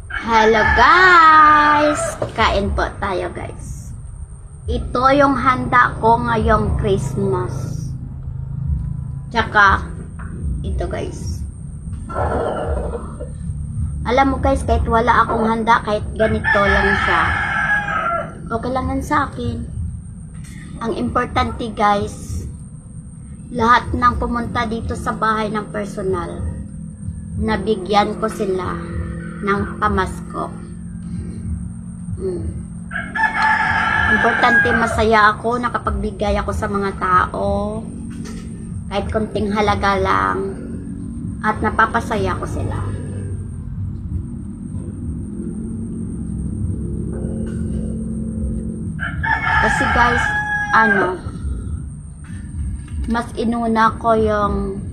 Hello guys! Kain po tayo guys. Ito yung handa ko ngayong Christmas. Tsaka, ito guys. Alam mo guys, kahit wala akong handa, kahit ganito lang siya, okay lang yan sa akin. Ang importante guys, lahat ng pumunta dito sa bahay ng personal, nabigyan ko sila ng pamasko. Importante, masaya ako, nakapagbigay ako sa mga tao kahit konting halaga lang, at napapasaya ko sila. Kasi guys, mas inuna ko yung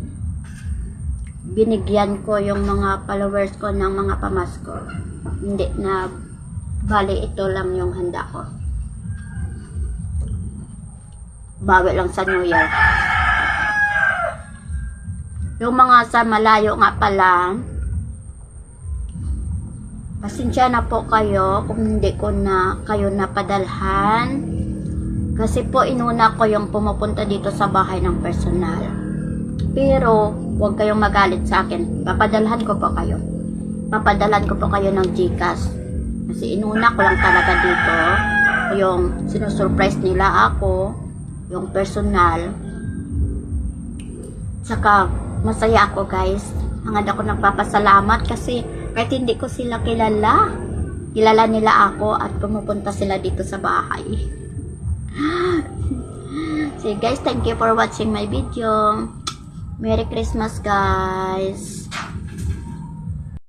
binigyan ko yung mga followers ko ng mga pamasko. Hindi na bali, ito lang yung handa ko. Bawi lang sa New Year. Yung mga sa malayo nga pala, pasensya na po kayo kung hindi ko na kayo napadalhan. Kasi po inuna ko yung pumupunta dito sa bahay ng personal. Pero huwag kayong magalit sa akin. Papadalhan ko po kayo. Papadalhan ko po kayo ng GCash. Kasi inuna ko lang talaga dito yung sinusurprise nila ako, yung personal. Saka masaya ako guys. Hangad ako nagpapasalamat kasi kahit hindi ko sila kilala, kilala nila ako at pumupunta sila dito sa bahay. So guys, thank you for watching my video. Merry Christmas guys.